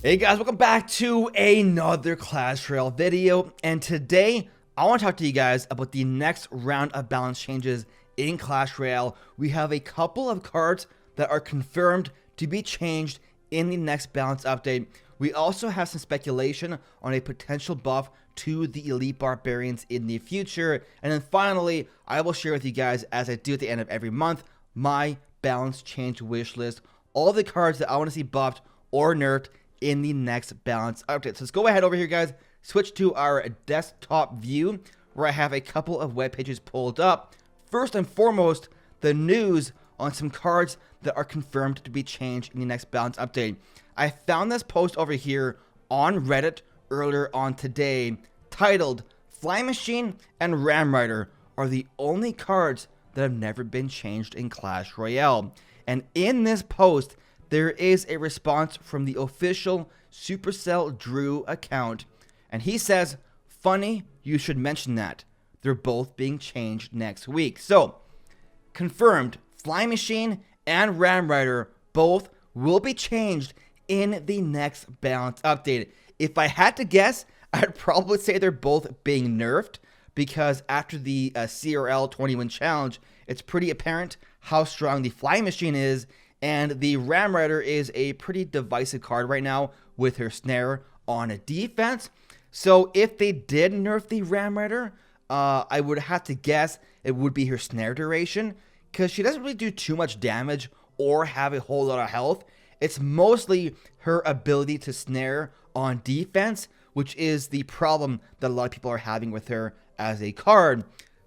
Hey guys, welcome back to another Clash Royale video, and today I want to talk to you guys about the next round of balance changes in Clash Royale. We have a couple of cards that are confirmed to be changed in the next balance update. We also have some speculation on a potential buff to the Elite Barbarians in the future, and then finally I will share with you guys, as I do at the end of every month, my balance change wish list, all the cards that I want to see buffed or nerfed in the next balance update. So let's go ahead over here, guys, switch to our desktop view where I have a couple of web pages pulled up. First and foremost, the news on some cards that are confirmed to be changed in the next balance update. I found this post over here on Reddit earlier on today titled "Flying Machine and Ram Rider are the only cards that have never been changed in Clash Royale." And in this post, there is a response from the official Supercell Drew account, and he says, "Funny, you should mention that. They're both being changed next week." So, confirmed, Flying Machine and Ram Rider both will be changed in the next balance update. If I had to guess, I'd probably say they're both being nerfed, because after the CRL 21 challenge, it's pretty apparent how strong the Flying Machine is, and the Ram Rider is a pretty divisive card right now with her snare on a defense. So if they did nerf the Ram Rider, I would have to guess it would be her snare duration, because she doesn't really do too much damage or have a whole lot of health. It's mostly her ability to snare on defense, which is the problem that a lot of people are having with her as a card.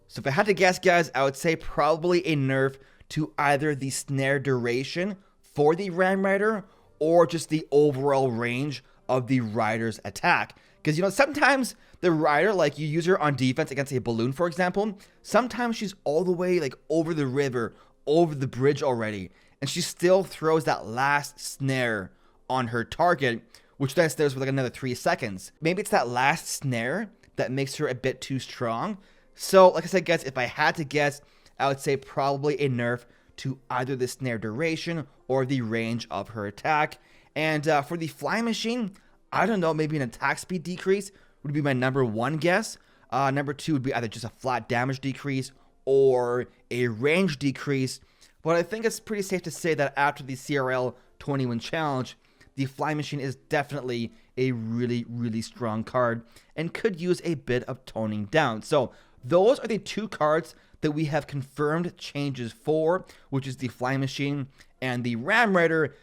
So if I had to guess, guys, I would say probably a nerf to either the snare duration for the Ram Rider or just the overall range of the Rider's attack. Because, you know, sometimes the Rider, like, you use her on defense against a balloon, for example, sometimes she's all the way, like, over the river, over the bridge already, and she still throws that last snare on her target, which then stays for like another 3 seconds. Maybe it's that last snare that makes her a bit too strong. So, like I said, guys, if I had to guess, I would say probably a nerf to either the snare duration or the range of her attack. And for the Flying Machine, I don't know, maybe an attack speed decrease would be my number one guess. Number two would be either just a flat damage decrease or a range decrease. But I think it's pretty safe to say that after the CRL 21 challenge, the Flying Machine is definitely a really, really strong card and could use a bit of toning down. So those are the two cards that we have confirmed changes for, which is the Flying Machine and the Ram Rider.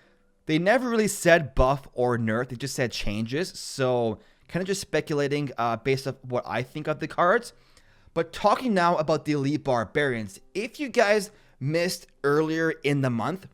They never really said buff or nerf, they just said changes. So kind of just speculating based on what I think of the cards. But talking now about the Elite Barbarians, if you guys missed earlier in the month,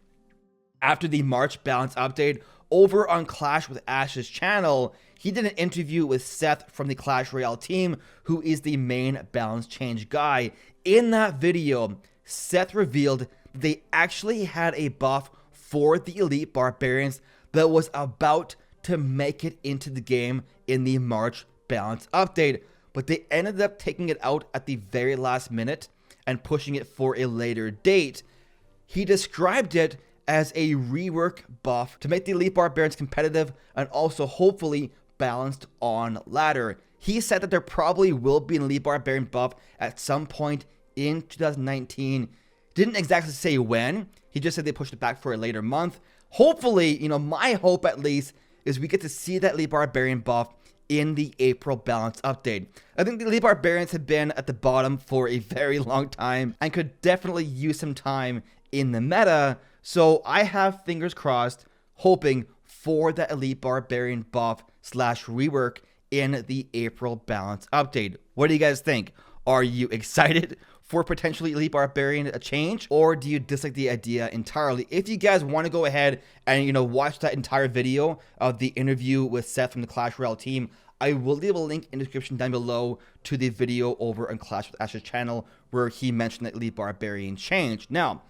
after the March balance update, over on Clash with Ash's channel, he did an interview with Seth from the Clash Royale team, who is the main balance change guy. In that video, Seth revealed that they actually had a buff for the Elite Barbarians that was about to make it into the game in the March balance update, but they ended up taking it out at the very last minute and pushing it for a later date. He described it as a rework buff to make the Elite Barbarians competitive and also hopefully balanced on ladder. He said that there probably will be an Elite Barbarian buff at some point in 2019. Didn't exactly say when. He just said they pushed it back for a later month. Hopefully, you know, my hope at least is we get to see that Elite Barbarian buff in the April balance update. I think the Elite Barbarians have been at the bottom for a very long time and could definitely use some time in the meta. So I have fingers crossed, hoping for the Elite Barbarian buff / rework in the April balance update. What do you guys think? Are you excited for potentially Elite Barbarian a change, or do you dislike the idea entirely? If you guys want to go ahead and, you know, watch that entire video of the interview with Seth from the Clash Royale team, I will leave a link in the description down below to the video over on Clash with Ash's channel where he mentioned that Elite Barbarian change. Now,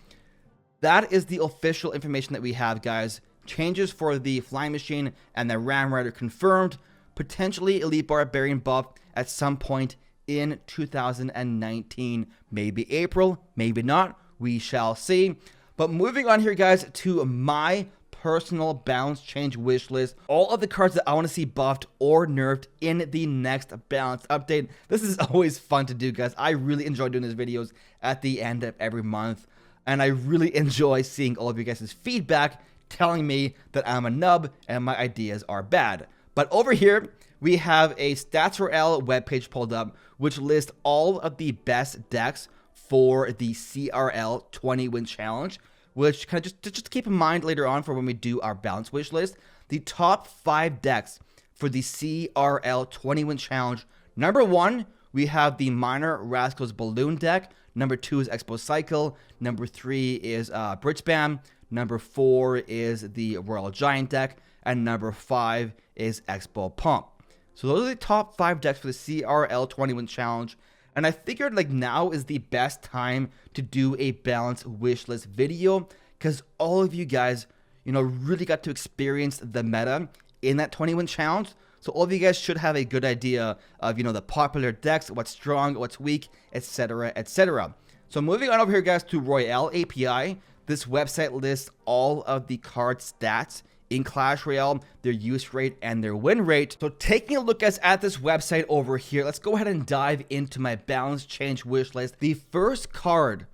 that is the official information that we have, guys. Changes for the Flying Machine and the Ram Rider confirmed. Potentially Elite Barbarian buff at some point in 2019. Maybe April, maybe not. We shall see. But moving on here, guys, to my personal balance change wish list. All of the cards that I want to see buffed or nerfed in the next balance update. This is always fun to do, guys. I really enjoy doing these videos at the end of every month. And I really enjoy seeing all of you guys' feedback telling me that I'm a nub and my ideas are bad. But over here, we have a Stats Royale webpage pulled up, which lists all of the best decks for the CRL 20-win challenge, which kind of just keep in mind later on for when we do our balance wish list. The top 5 decks for the CRL 20-win challenge. Number 1, we have the Minor Rascals Balloon deck. Number 2 is Expo Cycle. Number 3 is Brit Spam. Number 4 is the Royal Giant deck. And number 5 is Expo Pump. So those are the top 5 decks for the CRL 20-win challenge. And I figured like now is the best time to do a balanced wish list video, because all of you guys, really got to experience the meta in that 20-win challenge. So all of you guys should have a good idea of, the popular decks, what's strong, what's weak, etc., etc. So moving on over here, guys, to Royale API. This website lists all of the card stats in Clash Royale, their use rate, and their win rate. So taking a look, guys, at this website over here, let's go ahead and dive into my balance change wish list. The first card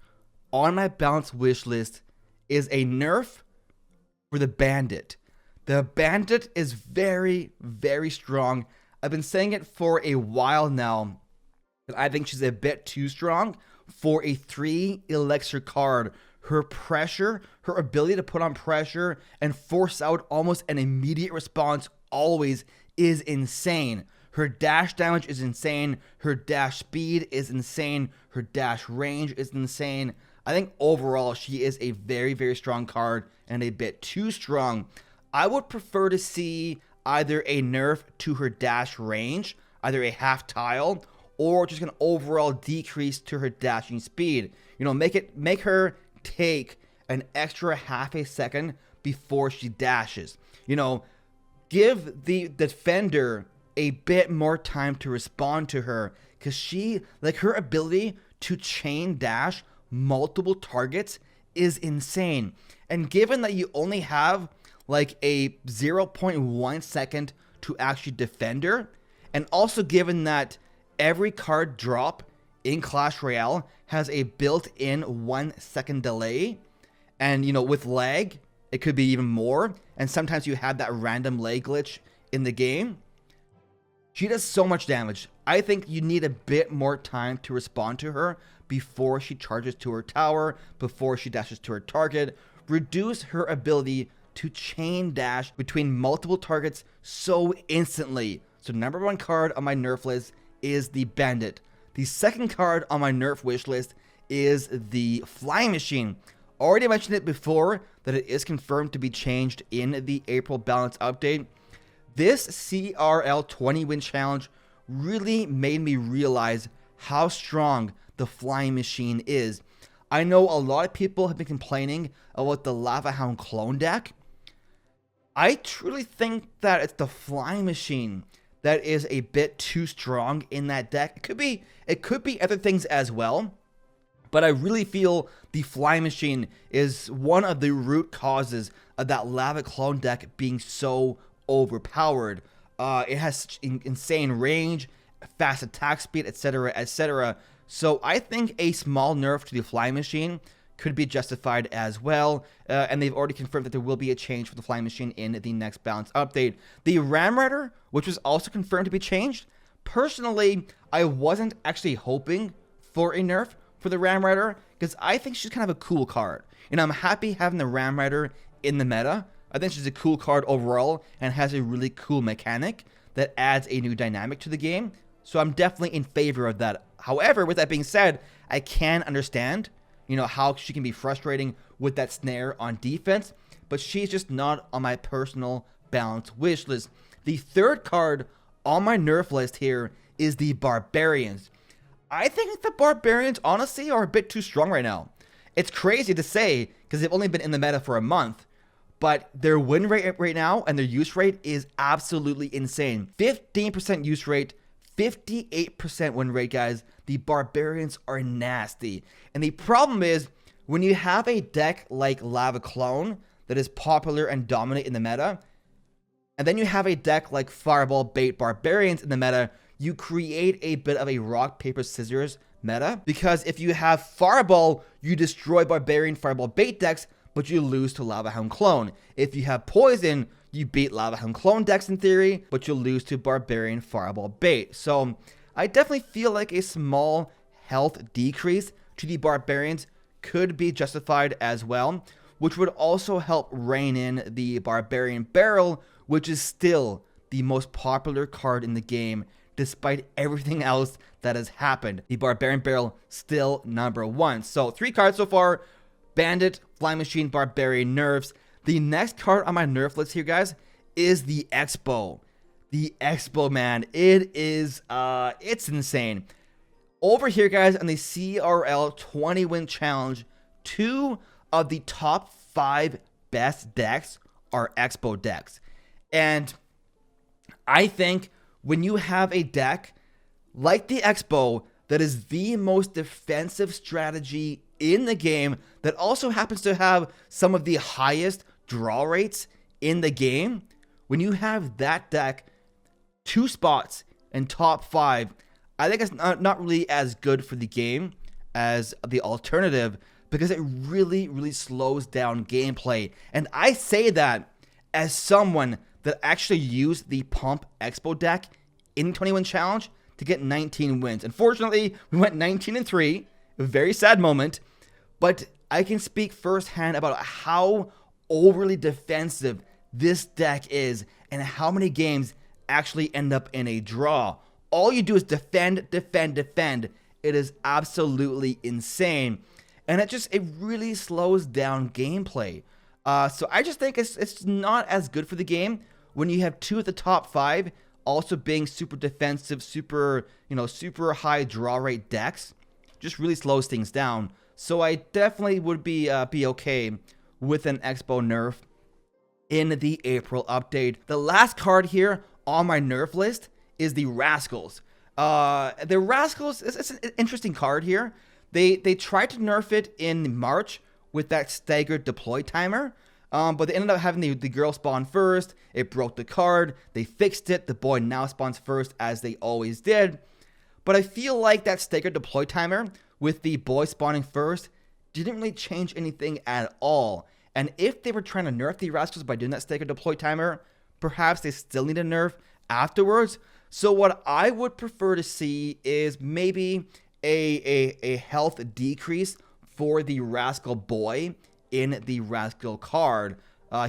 on my balance wish list is a nerf for the Bandit. The Bandit is very, very strong. I've been saying it for a while now, but I think she's a bit too strong for a 3 elixir card. Her pressure, her ability to put on pressure and force out almost an immediate response always is insane. Her dash damage is insane. Her dash speed is insane. Her dash range is insane. I think overall she is a very, very strong card and a bit too strong. I would prefer to see either a nerf to her dash range, either a half tile, or just an overall decrease to her dashing speed. Make her take an extra half a second before she dashes. Give the defender a bit more time to respond to her, because her ability to chain dash multiple targets is insane. And given that you only have like a 0.1 second to actually defend her, and also given that every card drop in Clash Royale has a built-in 1 second delay, and with lag it could be even more, and sometimes you have that random lag glitch in the game, she does so much damage. I think you need a bit more time to respond to her before she charges to her tower, before she dashes to her target. Reduce her ability to chain dash between multiple targets so instantly. So number 1 card on my nerf list is the Bandit. The second card on my nerf wish list is the Flying Machine. Already mentioned it before that it is confirmed to be changed in the April balance update. This CRL 20-win challenge really made me realize how strong the Flying Machine is. I know a lot of people have been complaining about the Lava Hound clone deck. I truly think that it's the Flying Machine that is a bit too strong in that deck. It could be other things as well, but I really feel the Flying Machine is one of the root causes of that Lava clone deck being so overpowered. It has such insane range, fast attack speed, etc., etc. So I think a small nerf to the Flying Machine could be justified as well, and they've already confirmed that there will be a change for the Flying Machine in the next balance update. The Ram Rider, which was also confirmed to be changed, personally, I wasn't actually hoping for a nerf for the Ram Rider, because I think she's kind of a cool card. I'm happy having the Ram Rider in the meta. I think she's a cool card overall and has a really cool mechanic that adds a new dynamic to the game. So I'm definitely in favor of that. However, with that being said, I can understand how she can be frustrating with that snare on defense, but she's just not on my personal balance wish list. The third card on my nerf list here is the Barbarians. I think the Barbarians, honestly, are a bit too strong right now. It's crazy to say because they've only been in the meta for a month, but their win rate right now and their use rate is absolutely insane. 15% use rate, 58% win rate, guys. The Barbarians are nasty. And the problem is, when you have a deck like Lava Clone that is popular and dominant in the meta, and then you have a deck like Fireball, Bait, Barbarians in the meta, you create a bit of a rock, paper, scissors meta. Because if you have Fireball, you destroy Barbarian, Fireball, Bait decks, but you lose to Lava Hound Clone. If you have Poison, you beat Lava Hound Clone decks in theory, but you'll lose to Barbarian, Fireball, Bait. So I definitely feel like a small health decrease to the Barbarians could be justified as well, which would also help rein in the Barbarian Barrel, which is still the most popular card in the game, despite everything else that has happened. The Barbarian Barrel still #1. So 3 cards so far: Bandit, Flying Machine, Barbarian Nerfs. The next card on my Nerf list here, guys, is the Expo. The Expo, man, it is, it's insane. Over here, guys, on the CRL 20-win challenge, 2 of the top 5 best decks are Expo decks. And I think when you have a deck like the Expo that is the most defensive strategy in the game, that also happens to have some of the highest draw rates in the game, when you have that deck 2 spots in top 5, I think it's not really as good for the game as the alternative, because it really slows down gameplay. And I say that as someone that actually used the Pump Expo deck in 21 challenge to get 19 wins. Unfortunately, we went 19-3, a very sad moment, but I can speak firsthand about how overly defensive this deck is and how many games actually end up in a draw. All you do is defend. It is absolutely insane. And it really slows down gameplay. So I just think it's not as good for the game when you have 2 of the top 5 also being super defensive, super high draw rate decks. Just really slows things down. So I definitely would be okay with an Expo Nerf in the April update. The last card here on my Nerf list is the Rascals. The Rascals is an interesting card here. They tried to nerf it in March with that staggered deploy timer, but they ended up having the girl spawn first. It broke the card. They fixed it. The boy now spawns first, as they always did. But I feel like that staggered deploy timer with the boy spawning first didn't really change anything at all. And if they were trying to nerf the Rascals by doing that staggered deploy timer, perhaps they still need a nerf afterwards. So what I would prefer to see is maybe a health decrease for the Rascal boy in the Rascal card.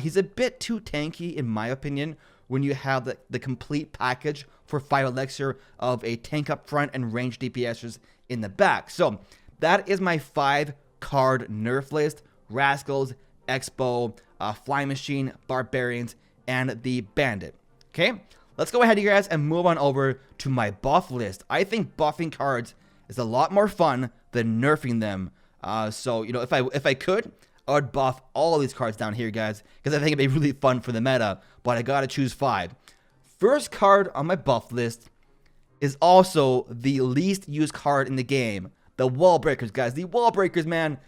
He's a bit too tanky, in my opinion, when you have the complete package for 5 elixir of a tank up front and ranged DPSers in the back. So that is my 5 card Nerf list: Rascals, Expo, Flying Machine, Barbarians, and the Bandit. Okay, let's go ahead, you guys, and move on over to my buff list. I think buffing cards is a lot more fun than nerfing them. So, if I could, I would buff all of these cards down here, guys, because I think it'd be really fun for the meta, but I gotta choose 5. First card on my buff list is also the least used card in the game, the Wall Breakers, guys. The Wall Breakers, man,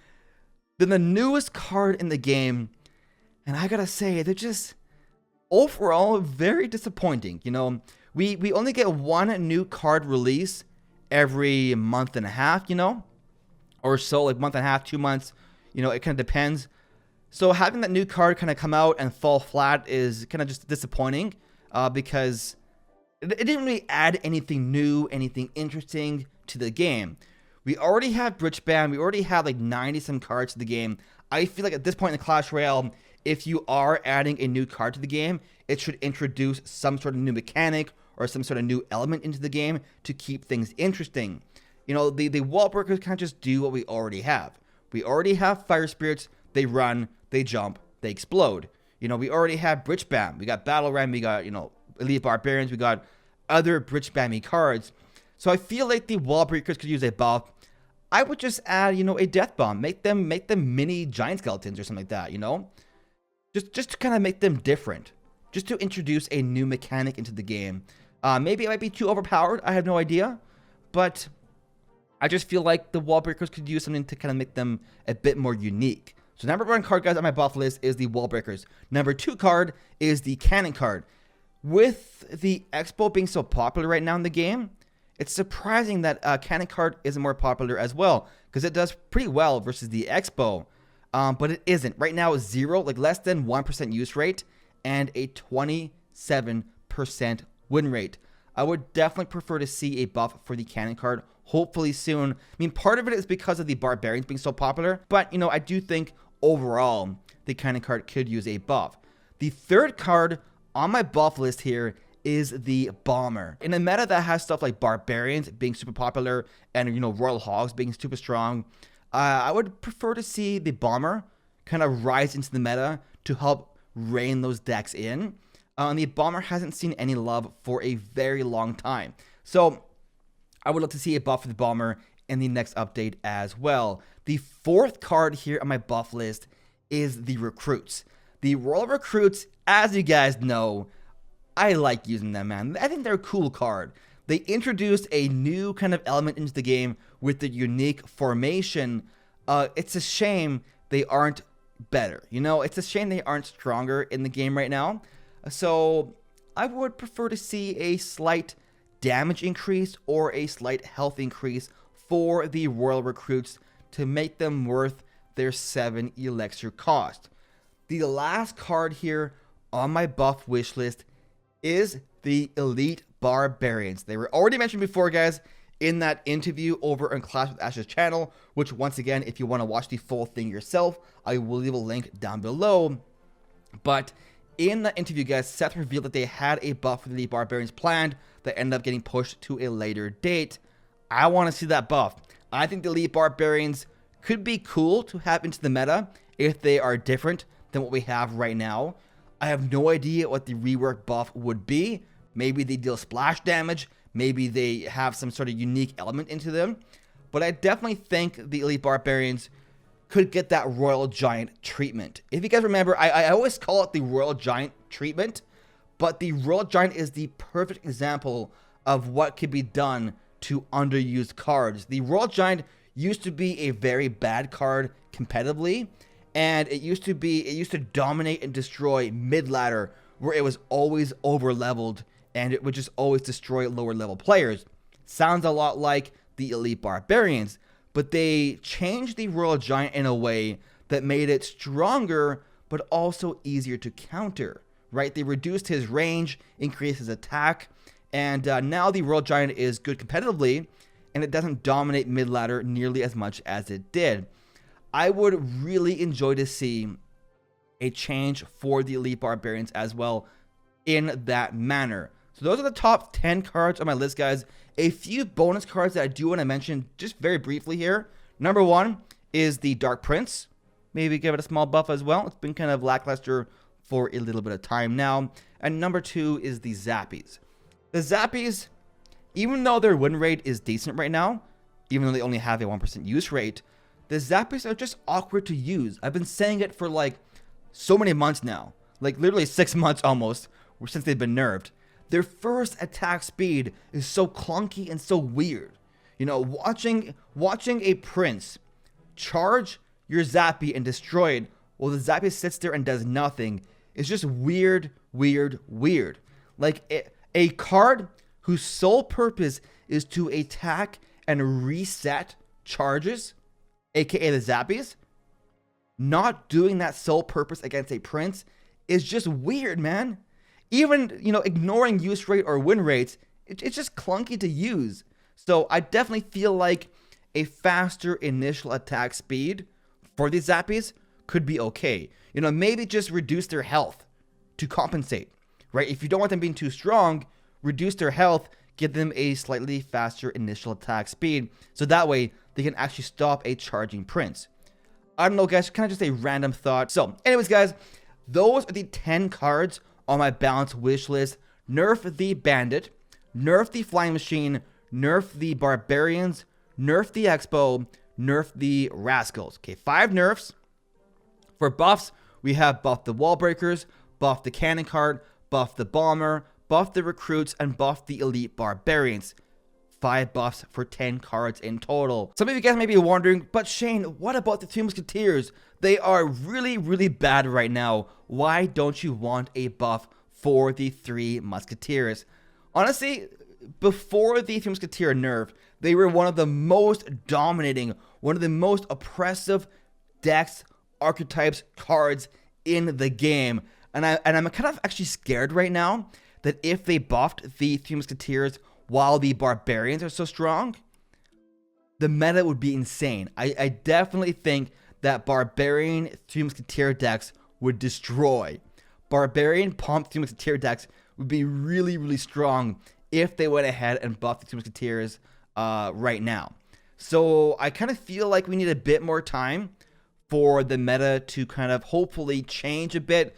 they're the newest card in the game, and I gotta say, they're just overall very disappointing. We only get 1 new card release every month and a half, or so, like month and a half, 2 months, it kind of depends. So having that new card kind of come out and fall flat is kind of just disappointing, because it didn't really add anything new, anything interesting to the game. We already have Bridge Ban. We already have like 90-some cards to the game. I feel like at this point in Clash Royale, if you are adding a new card to the game, it should introduce some sort of new mechanic or some sort of new element into the game to keep things interesting. The Wall Breakers can't just do what we already have. We already have Fire Spirits. They run, they jump, they explode. We already have Bridge Bam. We got Battle Ram. We got, Elite Barbarians. We got other Bridge Bammy cards. So I feel like the Wall Breakers could use a buff. I would just add, a Death Bomb. Make them mini Giant Skeletons or something like that, Just to kind of make them different. Just to introduce a new mechanic into the game. Maybe it might be too overpowered. I have no idea. But I just feel like the Wall Breakers could use something to kind of make them a bit more unique. So number 1 card, guys, on my buff list is the Wall Breakers. Number 2 card is the Cannon card. With the Expo being so popular right now in the game, it's surprising that Cannon card isn't more popular as well, because it does pretty well versus the Expo. But it isn't. Right now, it's 0, like less than 1% use rate, and a 27% win rate. I would definitely prefer to see a buff for the Cannon card, hopefully soon. I mean, part of it is because of the Barbarians being so popular, but, you know, I do think overall the Cannon card could use a buff. The 3rd card on my buff list here is the Bomber. In a meta that has stuff like Barbarians being super popular and, you know, Royal Hogs being super strong, I would prefer to see the Bomber kind of rise into the meta to help rein those decks in. And the Bomber hasn't seen any love for a very long time. So I would love to see a buff for the Bomber in the next update as well. The 4th card here on my buff list is the Recruits. The Royal Recruits, as you guys know, I like using them, man. I think they're a cool card. They introduced a new kind of element into the game with the unique formation. It's a shame they aren't better. You know, it's a shame they aren't stronger in the game right now. So I would prefer to see a slight damage increase or a slight health increase for the Royal Recruits to make them worth their 7 elixir cost. The last card here on my buff wish list is the Elite Barbarians. They were already mentioned before, guys, in that interview over on CLANwithSHANE's channel, which once again, if you want to watch the full thing yourself, I will leave a link down below. But in that interview, guys, Seth revealed that they had a buff for the Elite Barbarians planned that ended up getting pushed to a later date. I want to see that buff. I think the Elite Barbarians could be cool to have into the meta if they are different than what we have right now. I have no idea what the rework buff would be. Maybe they deal splash damage. Maybe they have some sort of unique element into them. But I definitely think the Elite Barbarians could get that Royal Giant treatment. If you guys remember, I always call it the Royal Giant treatment, but the Royal Giant is the perfect example of what could be done to underused cards. The Royal Giant used to be a very bad card competitively, and it used to dominate and destroy mid-ladder, where it was always over-leveled, and it would just always destroy lower-level players. Sounds a lot like the Elite Barbarians, but they changed the Royal Giant in a way that made it stronger, but also easier to counter, right? They reduced his range, increased his attack, and now the Royal Giant is good competitively, and it doesn't dominate mid-ladder nearly as much as it did. I would really enjoy to see a change for the Elite Barbarians as well in that manner. So those are the top 10 cards on my list, guys. A few bonus cards that I do want to mention just very briefly here. Number 1 is the Dark Prince. Maybe give it a small buff as well. It's been kind of lackluster for a little bit of time now. And number 2 is the Zappies. The Zappies, even though their win rate is decent right now, even though they only have a 1% use rate, the Zappies are just awkward to use. I've been saying it for like so many months now, like literally 6 months almost, since they've been nerfed. Their first attack speed is so clunky and so weird. You know, watching a Prince charge your Zappy and destroy it while the Zappy sits there and does nothing is just weird, weird, weird. Like a card whose sole purpose is to attack and reset charges, aka the Zappies, not doing that sole purpose against a Prince is just weird, man. Even, you know, ignoring use rate or win rates, it's just clunky to use. So I definitely feel like a faster initial attack speed for these Zappies could be okay. You know, maybe just reduce their health to compensate, right? If you don't want them being too strong, reduce their health, give them a slightly faster initial attack speed, so that way they can actually stop a charging Prince. I don't know, guys, kind of just a random thought. So anyways, guys, those are the 10 cards on my balanced wish list. Nerf the Bandit, nerf the Flying Machine, nerf the Barbarians, nerf the Expo, nerf the Rascals. Okay, 5 nerfs. For buffs, we have buff the Wall Breakers, buff the Cannon card, buff the Bomber, buff the Recruits, and buff the Elite Barbarians. 5 buffs for 10 cards in total. Some of you guys may be wondering, but Shane, what about the 3 Musketeers? They are really, really bad right now. Why don't you want a buff for the 3 Musketeers? Honestly, before the 3 Musketeer nerf, they were one of the most dominating, one of the most oppressive decks, archetypes, cards in the game. And I'm kind of actually scared right now that if they buffed the 3 Musketeers while the Barbarians are so strong, the meta would be insane. I definitely think that Barbarian 3 Musketeer decks would destroy. Barbarian Pump 3 Musketeer decks would be really, really strong if they went ahead and buffed the 3 Musketeers right now. So I kind of feel like we need a bit more time for the meta to kind of hopefully change a bit.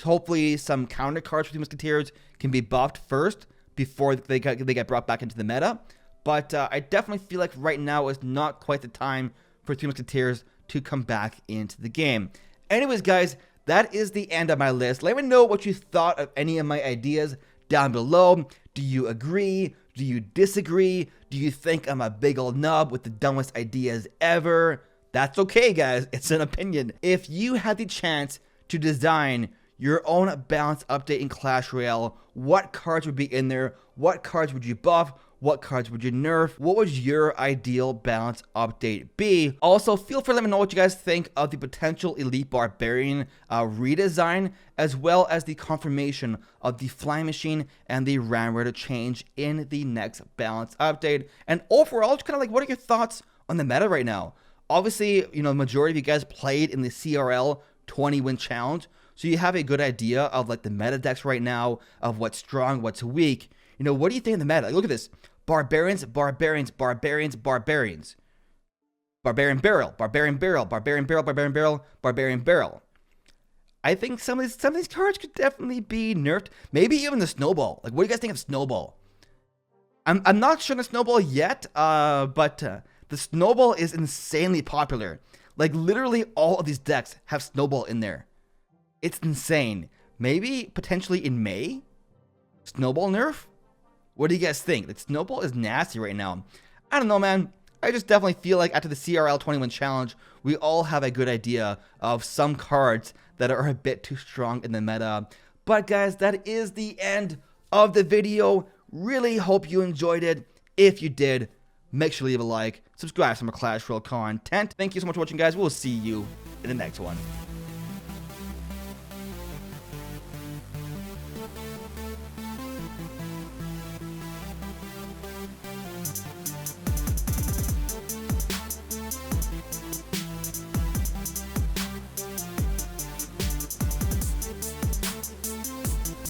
Hopefully some counter cards for the Musketeers can be buffed first before they get brought back into the meta. But I definitely feel like right now is not quite the time for 3 Musketeers to come back into the game. Anyways, guys, that is the end of my list. Let me know what you thought of any of my ideas down below. Do you agree? Do you disagree? Do you think I'm a big old nub with the dumbest ideas ever? That's okay, guys. It's an opinion. If you had the chance to design your own balance update in Clash Royale, what cards would be in there? What cards would you buff? What cards would you nerf? What would your ideal balance update be? Also, feel free to let me know what you guys think of the potential Elite Barbarian redesign, as well as the confirmation of the Flying Machine and the Ram Raider change in the next balance update. And overall, just kind of like, what are your thoughts on the meta right now? Obviously, you know, the majority of you guys played in the CRL 20-win challenge, so you have a good idea of like the meta decks right now, of what's strong, what's weak. You know, what do you think of the meta? Like, look at this. Barbarians, Barbarians, Barbarians, Barbarians. Barbarian Barrel, Barbarian Barrel, Barbarian Barrel, Barbarian Barrel, Barbarian Barrel. I think some of these cards could definitely be nerfed. Maybe even the Snowball. Like, what do you guys think of Snowball? I'm not sure the Snowball yet, but the Snowball is insanely popular. Like, literally all of these decks have Snowball in there. It's insane. Maybe potentially in May? Snowball nerf? What do you guys think? Like, Snowball is nasty right now. I don't know, man. I just definitely feel like after the CRL 21 challenge, we all have a good idea of some cards that are a bit too strong in the meta. But guys, that is the end of the video. Really hope you enjoyed it. If you did, make sure to leave a like, subscribe for more Clash Royale content. Thank you so much for watching, guys. We'll see you in the next one.